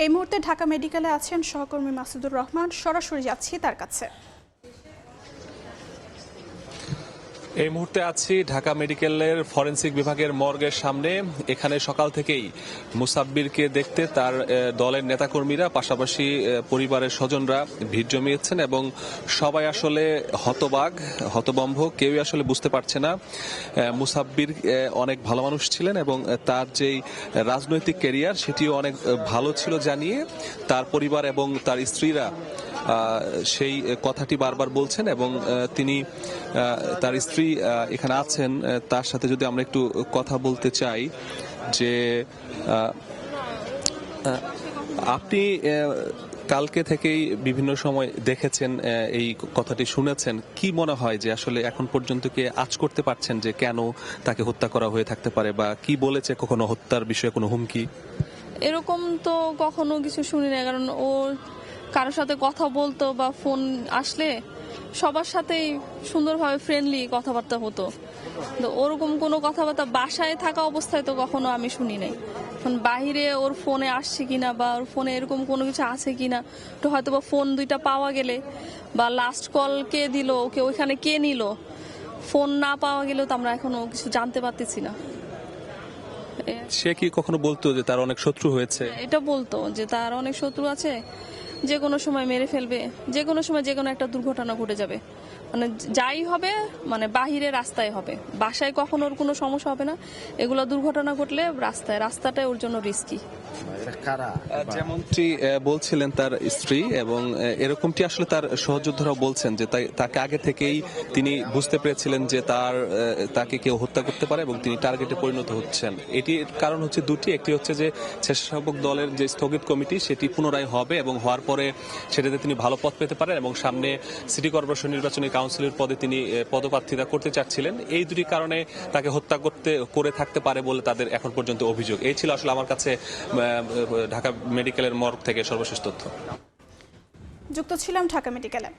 এই মুহূর্তে ঢাকা মেডিকেলে আছেন সহকর্মী মাসুদুর রহমান, সরাসরি যাচ্ছি তার কাছে। এই মুহূর্তে আছি ঢাকা মেডিকেলের ফরেনসিক বিভাগের মর্গের সামনে। এখানে সকাল থেকেই মুসাব্বিরকে দেখতে তার দলের নেতাকর্মীরা, পাশাপাশি পরিবারের স্বজনরা ভিড় জমিয়েছেন এবং সবাই আসলে হতবম্ব, কেউই আসলে বুঝতে পারছে না। মুসাব্বির অনেক ভালো মানুষ ছিলেন এবং তার যেই রাজনৈতিক ক্যারিয়ার সেটিও অনেক ভালো ছিল জানিয়ে তার পরিবার এবং তার স্ত্রীরা সেই কথাটি বারবার বলছেন এবং তিনি তার স্ত্রী এখানে আছেন, তার সাথে যদি আমরা একটু কথা বলতে চাই যে আপনি কালকে থেকেই বিভিন্ন সময় দেখেছেন, এই কথাটি শুনেছেন, কি মনে হয় যে আসলে এখন পর্যন্ত কি আঁচ করতে পারছেন যে কেন তাকে হত্যা করা হয়ে থাকতে পারে, বা কি বলেছে কখনো হত্যার বিষয়ে কোনো হুমকি? এরকম তো কখনো কিছু শুনি না, কারণ ও কারোর সাথে কথা বলতো বা ফোন আসলে সবার সাথেই সুন্দরভাবে ফ্রেন্ডলি কথাবার্তা হতো। তো ওরকম কোনো কথাবার্তা বাসায় থাকা অবস্থায় তো কখনো আমি শুনি নাই। এখন বাহিরে ওর ফোনে আসছে কিনা বা ওর ফোনে এরকম কোনো কিছু আছে কিনা, তো হয়তো বা ফোন দুইটা পাওয়া গেলে বা লাস্ট কল কে দিল, ওকে ওইখানে কে নিল, ফোন না পাওয়া গেলেও তো আমরা এখনো কিছু জানতে পারতেছি না। সে কি কখনো বলতো যে তার অনেক শত্রু হয়েছে? এটা বলতো যে তার অনেক শত্রু আছে, যে কোনো সময় মেরে ফেলবে, যে কোনো সময় যে কোনো একটা দুর্ঘটনা ঘটে যাবে, মানে যাই হবে মানে বাহিরে রাস্তায় হবে, বাসায় কখনো ওর কোনো সমস্যা হবে না। এগুলো দুর্ঘটনা ঘটলে রাস্তাটাই ওর জন্য রিস্কি। যেমনটি বলছিলেন তার স্ত্রী, এবং এরকমটি আসলে তার সহযোদ্ধারাও বলছেন যে তাকে আগে থেকেই তিনি বুঝতে পেরেছিলেন যে তাকে কেউ হত্যা করতে পারে এবং তিনি টার্গেটে পরিণত হচ্ছেন। এটির কারণ হচ্ছে দুটি। একটি হচ্ছে যে স্বেচ্ছাসেবক দলের যে স্থগিত কমিটি সেটি পুনরায় হবে এবং হওয়ার পরে সেটাতে তিনি ভালো পদ পেতে পারেন এবং সামনে সিটি কর্পোরেশন নির্বাচনী কাউন্সিলের পদে তিনি পদপ্রার্থিতা করতে চাচ্ছিলেন। এই দুটি কারণে তাকে হত্যা করে থাকতে পারে বলে তাদের এখন পর্যন্ত অভিযোগ। এই ছিল আসলে আমার কাছে ঢাকা মেডিকেলের মর্গ থেকে সর্বশেষ তথ্য। যুক্ত ছিলাম ঢাকা মেডিকেলে।